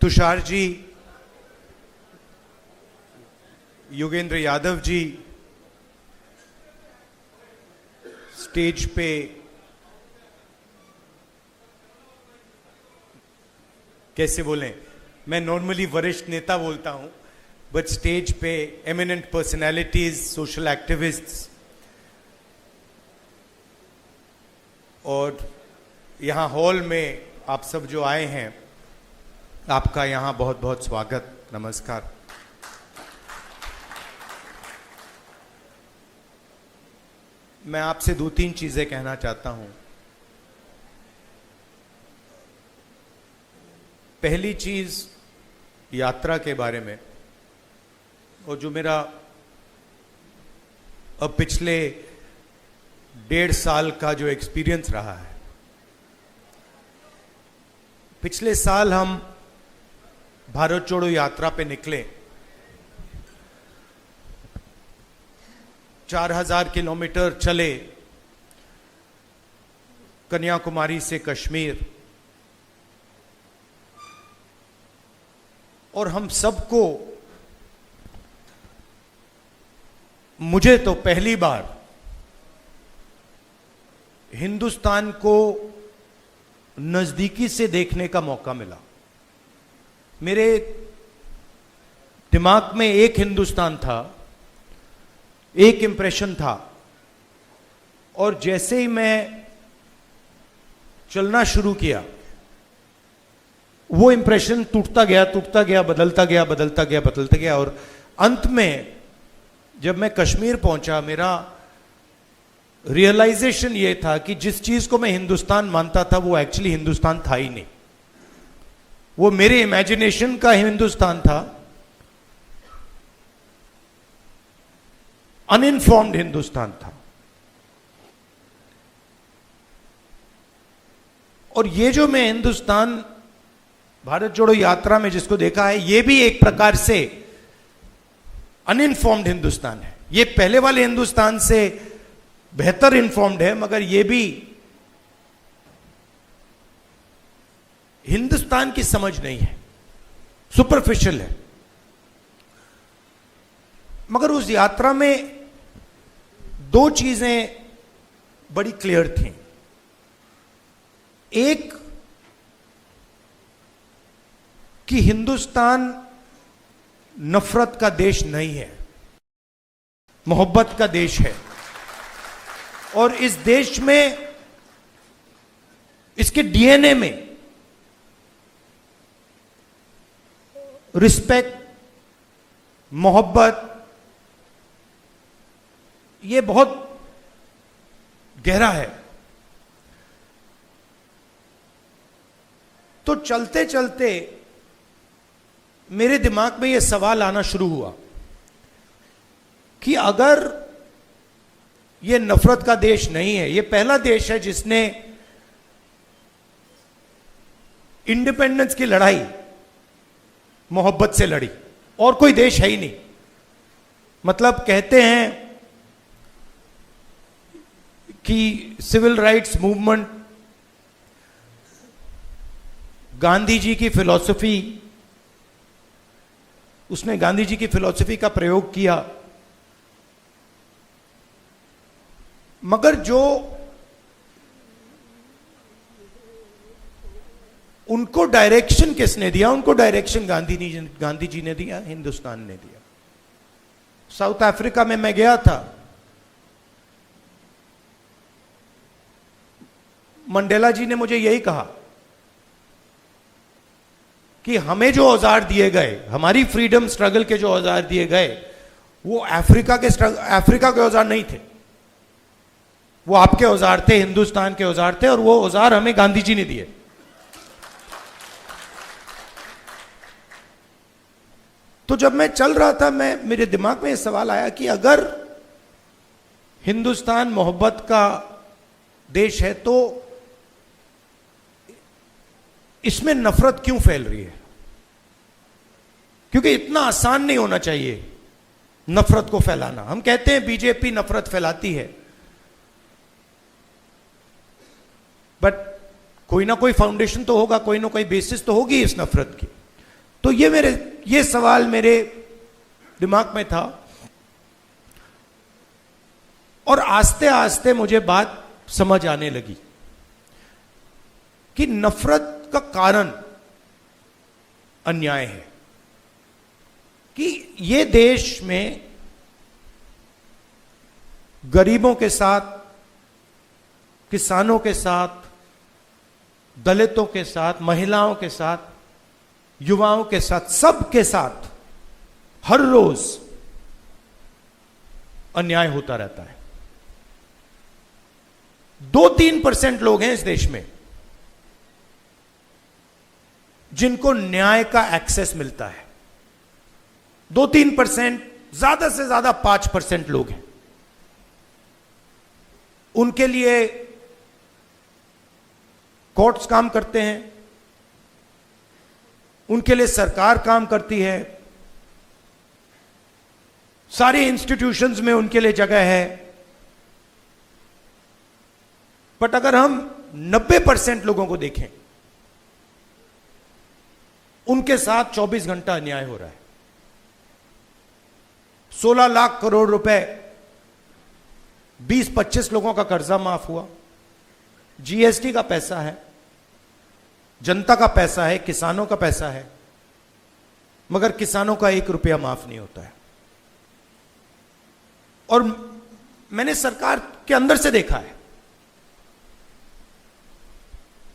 Tushar ji, Yogendra Yadav ji, stage पे कैसे बोलें, मैं नॉर्मली वरिष्ठ नेता बोलता हूं, बट स्टेज पे एमिनेंट पर्सनैलिटीज, सोशल एक्टिविस्ट्स, और यहाँ हॉल में आप सब जो आए हैं, आपका यहाँ बहुत बहुत स्वागत, नमस्कार। मैं आपसे दो तीन चीजें कहना चाहता हूं। पहली चीज यात्रा के बारे में, और जो मेरा अब पिछले 1.5 साल का जो एक्सपीरियंस रहा है। पिछले साल हम भारत जोड़ो यात्रा पे निकले, 4000 किलोमीटर चले, कन्याकुमारी से कश्मीर, और हम सबको, मुझे तो पहली बार हिंदुस्तान को नजदीकी से देखने का मौका मिला। मेरे दिमाग में एक हिंदुस्तान था, एक इंप्रेशन था, और जैसे ही मैं चलना शुरू किया, वो इंप्रेशन टूटता गया, बदलता गया, और अंत में जब मैं कश्मीर पहुंचा, मेरा रियलाइजेशन ये था कि जिस चीज को मैं हिंदुस्तान मानता था, वो एक्चुअली हिंदुस्तान था ही नहीं। वो मेरे इमेजिनेशन का हिंदुस्तान था, अनइन्फॉर्म्ड हिंदुस्तान था। और ये जो मैं हिंदुस्तान भारत जोड़ो यात्रा में जिसको देखा है, ये भी एक प्रकार से अनइन्फॉर्म्ड हिंदुस्तान है। ये पहले वाले हिंदुस्तान से बेहतर इन्फॉर्म्ड है, मगर ये भी हिंदुस्तान की समझ नहीं है, सुपरफिशियल है। मगर उस यात्रा में दो चीजें बड़ी क्लियर थी। एक कि हिंदुस्तान नफरत का देश नहीं है, मोहब्बत का देश है। और इस देश में, इसके डीएनए में रिस्पेक्ट, मोहब्बत, ये बहुत गहरा है। तो चलते चलते मेरे दिमाग में यह सवाल आना शुरू हुआ कि अगर यह नफरत का देश नहीं है, यह पहला देश है जिसने इंडिपेंडेंस की लड़ाई मोहब्बत से लड़ी, और कोई देश है ही नहीं। मतलब कहते हैं कि civil rights movement, Gandhi ji की फिलॉसफी, उसने गांधी जी की फिलॉसफी का प्रयोग किया, मगर जो उनको डायरेक्शन किसने दिया? उनको डायरेक्शन गांधी जी ने दिया, हिंदुस्तान ने दिया। साउथ अफ्रीका में मैं गया था, मंडेला जी ने मुझे यही कहा कि हमें जो औजार दिए गए, हमारी फ्रीडम स्ट्रगल के जो औजार दिए गए, वो अफ्रीका के औजार नहीं थे, वो आपके औजार थे, हिंदुस्तान के औजार थे, और वो औजार हमें गांधी जी ने दिए। तो जब मैं चल रहा था, मेरे दिमाग में यह सवाल आया कि अगर हिंदुस्तान मोहब्बत का देश है, तो इसमें नफरत क्यों फैल रही है? क्योंकि इतना आसान नहीं होना चाहिए नफरत को फैलाना। हम कहते हैं बीजेपी नफरत फैलाती है, बट कोई ना कोई फाउंडेशन तो होगा, कोई ना कोई बेसिस तो होगी इस नफरत की। तो ये सवाल मेरे दिमाग में था, और आस्ते आस्ते मुझे बात समझ आने लगी कि नफरत का कारण अन्याय है, कि ये देश में गरीबों के साथ, किसानों के साथ, दलितों के साथ, महिलाओं के साथ, युवाओं के साथ, सबके साथ हर रोज अन्याय होता रहता है। 2-3% लोग हैं इस देश में जिनको न्याय का एक्सेस मिलता है। 2-3%, ज्यादा से ज्यादा 5% लोग हैं। उनके लिए कोर्ट्स काम करते हैं, उनके लिए सरकार काम करती है, सारे इंस्टीट्यूशंस में उनके लिए जगह है। बट अगर हम 90% लोगों को देखें, उनके साथ 24 घंटा अन्याय हो रहा है। 16 लाख करोड़ रुपए 20-25 लोगों का कर्जा माफ हुआ। जीएसटी का पैसा है, जनता का पैसा है, किसानों का पैसा है, मगर किसानों का 1 रुपया माफ नहीं होता है। और मैंने सरकार के अंदर से देखा है,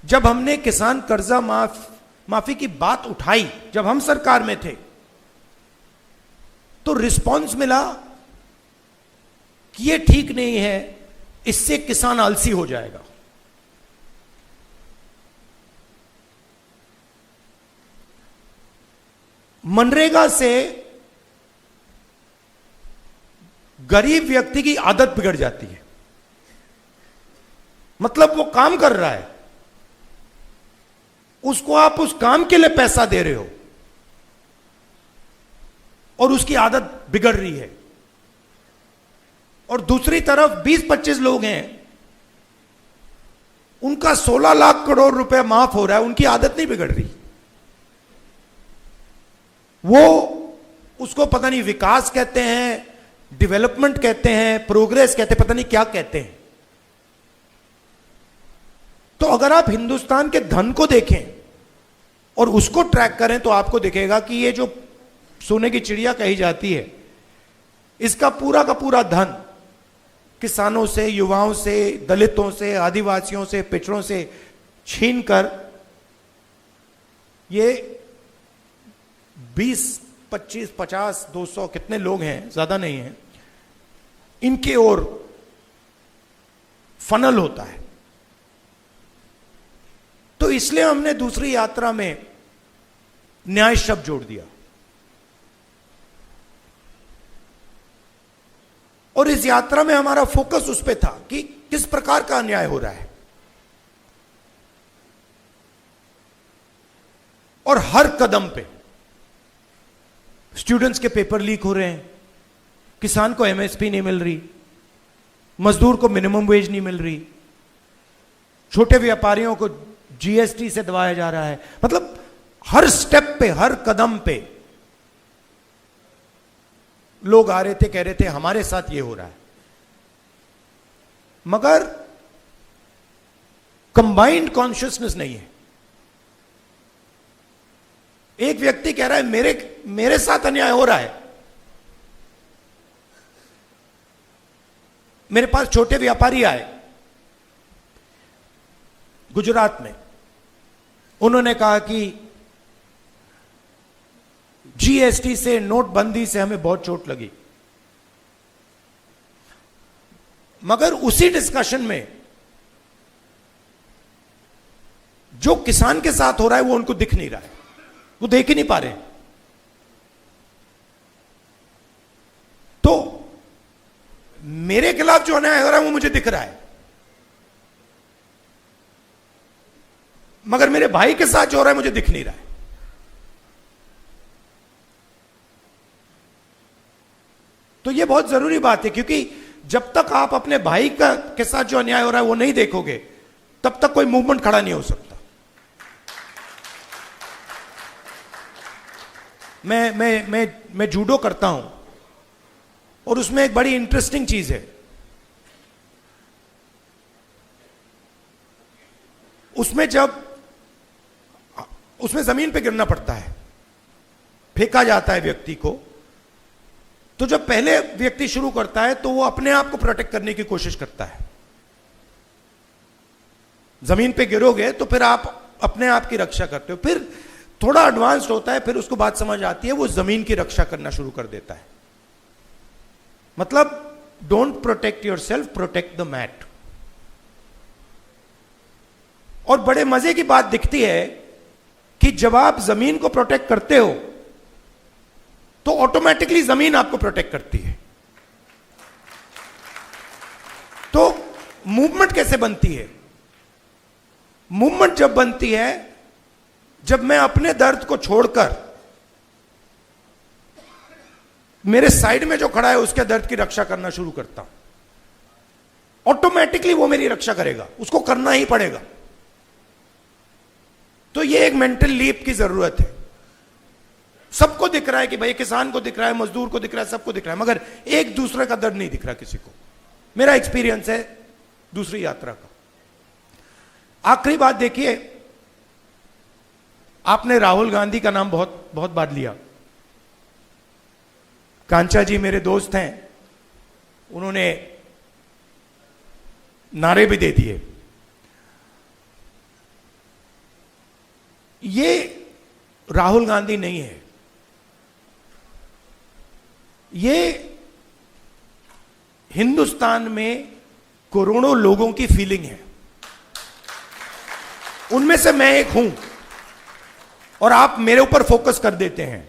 जब हमने किसान कर्जा माफी की बात उठाई, जब हम सरकार में थे, तो रिस्पांस मिला कि ये ठीक नहीं है, इससे किसान आलसी हो जाएगा। मनरेगा से गरीब व्यक्ति की आदत बिगड़ जाती है। मतलब वो काम कर रहा है, उसको आप उस काम के लिए पैसा दे रहे हो और उसकी आदत बिगड़ रही है। और दूसरी तरफ 20-25 लोग हैं, उनका 16 लाख करोड़ रुपए माफ हो रहा है, उनकी आदत नहीं बिगड़ रही। वो उसको पता नहीं विकास कहते हैं, डेवलपमेंट कहते हैं, प्रोग्रेस कहते हैं, पता नहीं क्या कहते हैं। तो अगर आप हिंदुस्तान के धन को देखें और उसको ट्रैक करें तो आपको दिखेगा कि ये जो सोने की चिड़िया कही जाती है, इसका पूरा का पूरा धन किसानों से, युवाओं से, दलितों से, आदिवासियों से, पिछड़ों से छीनकर ये 20, 25, 50, 200 कितने लोग हैं, ज्यादा नहीं है, इनके ओर फनल होता है। तो इसलिए हमने दूसरी यात्रा में न्याय शब्द जोड़ दिया। और इस यात्रा में हमारा फोकस उस पे था कि किस प्रकार का अन्याय हो रहा है। और हर कदम पे स्टूडेंट्स के पेपर लीक हो रहे हैं, किसान को एमएसपी नहीं मिल रही, मजदूर को मिनिमम वेज नहीं मिल रही, छोटे व्यापारियों को जीएसटी से दबाया जा रहा है। मतलब हर स्टेप पे, हर कदम पे लोग आ रहे थे, कह रहे थे हमारे साथ ये हो रहा है। मगर कंबाइंड कॉन्शियसनेस नहीं है। एक व्यक्ति कह रहा है मेरे साथ अन्याय हो रहा है। मेरे पास छोटे व्यापारी आए गुजरात में, उन्होंने कहा कि जीएसटी से, नोटबंदी से हमें बहुत चोट लगी। मगर उसी डिस्कशन में जो किसान के साथ हो रहा है वो उनको दिख नहीं रहा है, वो देख ही नहीं पा रहे। तो मेरे खिलाफ जो अन्याय हो रहा है वो मुझे दिख रहा है, मगर मेरे भाई के साथ जो हो रहा है मुझे दिख नहीं रहा है। तो यह बहुत जरूरी बात है, क्योंकि जब तक आप अपने भाई के साथ जो अन्याय हो रहा है वो नहीं देखोगे, तब तक कोई मूवमेंट खड़ा नहीं हो सकता। मैं जूडो करता हूं और उसमें एक बड़ी इंटरेस्टिंग चीज है, उसमें जमीन पे गिरना पड़ता है, फेंका जाता है व्यक्ति को, तो जब पहले व्यक्ति शुरू करता है तो वो अपने आप को प्रोटेक्ट करने की कोशिश करता है। जमीन पे गिरोगे तो फिर आप अपने आप की रक्षा करते हो, फिर थोड़ा एडवांस्ड होता है, फिर उसको बात समझ आती है, वो जमीन की रक्षा करना शुरू कर देता है। मतलब don't protect yourself, protect the mat. और बड़े मजे की बात दिखती है कि जब आप जमीन को प्रोटेक्ट करते हो तो ऑटोमेटिकली जमीन आपको प्रोटेक्ट करती है। तो मूवमेंट कैसे बनती है? मूवमेंट जब बनती है जब मैं अपने दर्द को छोड़कर मेरे साइड में जो खड़ा है उसके दर्द की रक्षा करना शुरू करता हूं, ऑटोमेटिकली वो मेरी रक्षा करेगा, उसको करना ही पड़ेगा। तो ये एक मेंटल लीप की जरूरत है। सबको दिख रहा है कि भाई किसान को दिख रहा है, मजदूर को दिख रहा है, सबको दिख रहा है, मगर एक दूसरे का दर्द नहीं दिख रहा किसी को। मेरा एक्सपीरियंस है दूसरी यात्रा का। आखिरी बात देखिए, आपने राहुल गांधी का नाम बहुत बहुत बार लिया। कांचा जी मेरे दोस्त हैं, उन्होंने नारे भी दे दिए। ये राहुल गांधी नहीं है, ये हिंदुस्तान में करोड़ों लोगों की फीलिंग है। उनमें से मैं एक हूं और आप मेरे ऊपर फोकस कर देते हैं।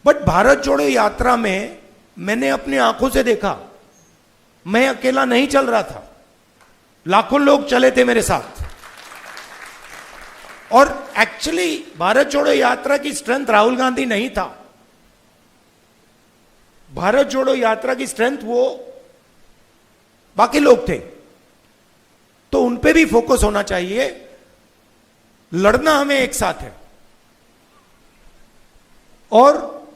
बट भारत जोड़ो यात्रा में मैंने अपनी आंखों से देखा, मैं अकेला नहीं चल रहा था, लाखों लोग चले थे मेरे साथ। और एक्चुअली भारत जोड़ो यात्रा की स्ट्रेंथ राहुल गांधी नहीं था, भारत जोड़ो यात्रा की स्ट्रेंथ वो बाकी लोग थे। तो उन पे भी फोकस होना चाहिए। लड़ना हमें एक साथ है, और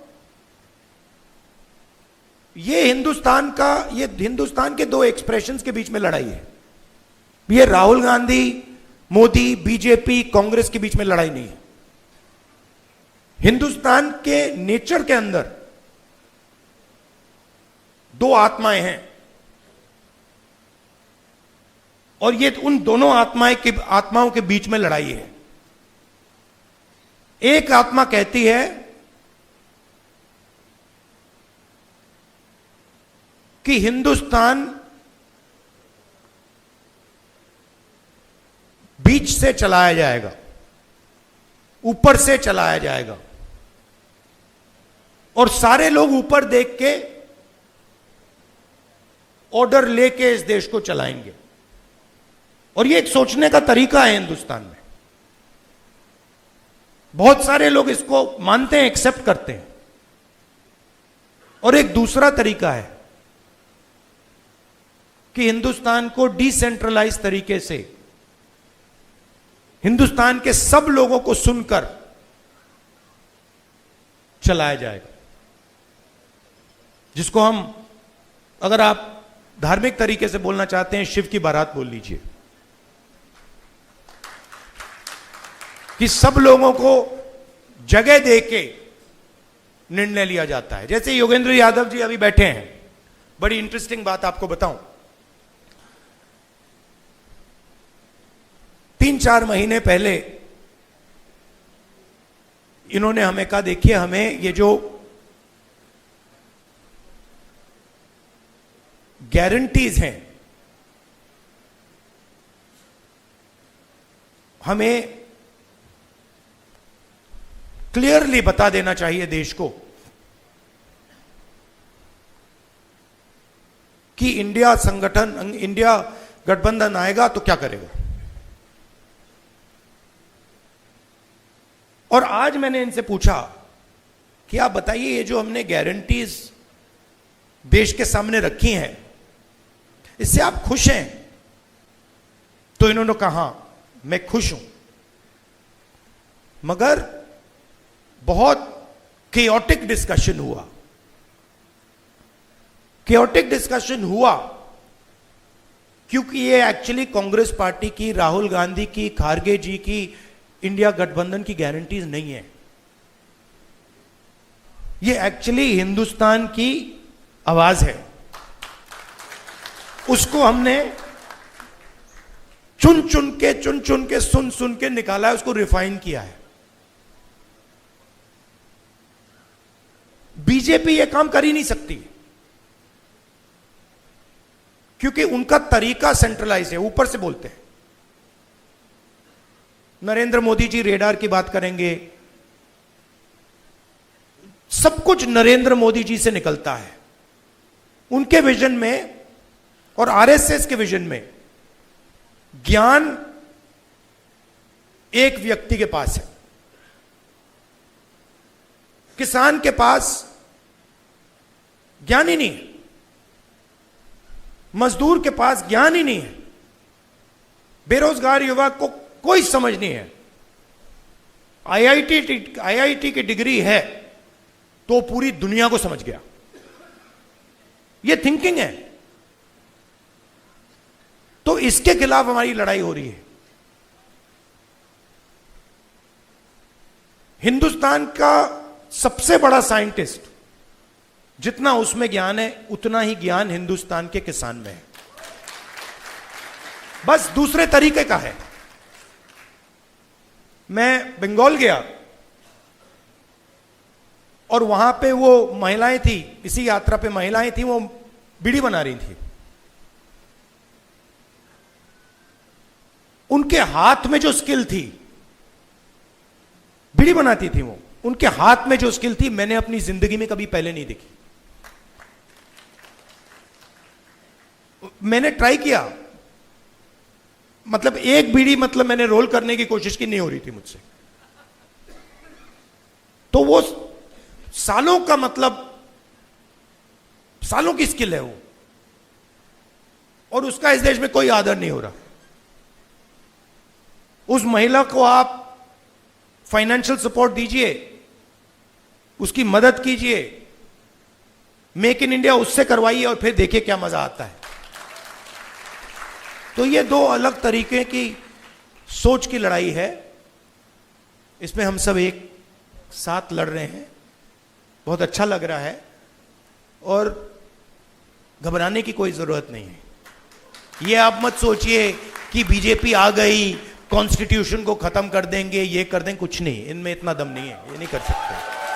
ये हिंदुस्तान के दो एक्सप्रेशंस के बीच में लड़ाई है। ये राहुल गांधी, मोदी, बीजेपी, कांग्रेस के बीच में लड़ाई नहीं है। हिंदुस्तान के नेचर के अंदर दो आत्माएं हैं, और ये उन दोनों आत्माओं के बीच में लड़ाई है। एक आत्मा कहती है कि हिंदुस्तान बीच से चलाया जाएगा, ऊपर से चलाया जाएगा, और सारे लोग ऊपर देख के ऑर्डर लेके इस देश को चलाएंगे। और ये एक सोचने का तरीका है हिंदुस्तान में। बहुत सारे लोग इसको मानते हैं, एक्सेप्ट करते हैं। और एक दूसरा तरीका है कि हिंदुस्तान को डिसेंट्रलाइज तरीके से, हिंदुस्तान के सब लोगों को सुनकर चलाया जाएगा, जिसको हम, अगर आप धार्मिक तरीके से बोलना चाहते हैं, शिव की बारात बोल लीजिए। कि सब लोगों को जगह देके निर्णय लिया जाता है। जैसे योगेंद्र यादव जी अभी बैठे हैं, बड़ी इंटरेस्टिंग बात आपको बताऊं। 3-4 महीने पहले इन्होंने हमें कहा, देखिए हमें ये जो गारंटीज हैं, हमें क्लियरली बता देना चाहिए देश को कि इंडिया गठबंधन आएगा तो क्या करेगा। और आज मैंने इनसे पूछा कि आप बताइए, ये जो हमने गारंटीज देश के सामने रखी हैं, इससे आप खुश हैं? तो इन्होंने कहा मैं खुश हूं, मगर बहुत केओटिक डिस्कशन हुआ। केओटिक डिस्कशन हुआ क्योंकि ये एक्चुअली कांग्रेस पार्टी की, राहुल गांधी की, खारगे जी की, इंडिया गठबंधन की गारंटीज नहीं है। ये एक्चुअली हिंदुस्तान की आवाज है। उसको हमने चुन चुन के सुन सुन के निकाला है, उसको रिफाइन किया है। बीजेपी ये काम कर ही नहीं सकती क्योंकि उनका तरीका सेंट्रलाइज है, ऊपर से बोलते हैं। नरेंद्र मोदी जी रेडार की बात करेंगे, सब कुछ नरेंद्र मोदी जी से निकलता है। उनके विजन में और आरएसएस के विजन में ज्ञान एक व्यक्ति के पास है। किसान के पास ज्ञान ही नहीं है, मजदूर के पास ज्ञान ही नहीं है, बेरोजगार युवा को कोई समझ नहीं है। आईआईटी की डिग्री है तो पूरी दुनिया को समझ गया। यह थिंकिंग है। तो इसके खिलाफ हमारी लड़ाई हो रही है। हिंदुस्तान का सबसे बड़ा साइंटिस्ट, जितना उसमें ज्ञान है उतना ही ज्ञान हिंदुस्तान के किसान में है, बस दूसरे तरीके का है। मैं बंगाल गया और वहां पे वो महिलाएं थी, इसी यात्रा पे महिलाएं थी, वो बीड़ी बना रही थी। उनके हाथ में जो स्किल थी, बीड़ी बनाती थी वो, उनके हाथ में जो स्किल थी मैंने अपनी जिंदगी में कभी पहले नहीं देखी। मैंने ट्राई किया, मतलब एक बीड़ी मतलब मैंने रोल करने की कोशिश की, नहीं हो रही थी मुझसे। तो वो सालों का, मतलब सालों की स्किल है वो, और उसका इस देश में कोई आदर नहीं हो रहा। उस महिला को आप फाइनेंशियल सपोर्ट दीजिए, उसकी मदद कीजिए, मेक इन इंडिया उससे करवाइए और फिर देखिए क्या मजा आता है। तो ये दो अलग तरीके की सोच की लड़ाई है। इसमें हम सब एक साथ लड़ रहे हैं। बहुत अच्छा लग रहा है और घबराने की कोई जरूरत नहीं है। ये आप मत सोचिए कि बीजेपी आ गई, कॉन्स्टिट्यूशन को खत्म कर देंगे, ये कर देंगे, कुछ नहीं, इनमें इतना दम नहीं है, ये नहीं कर सकते।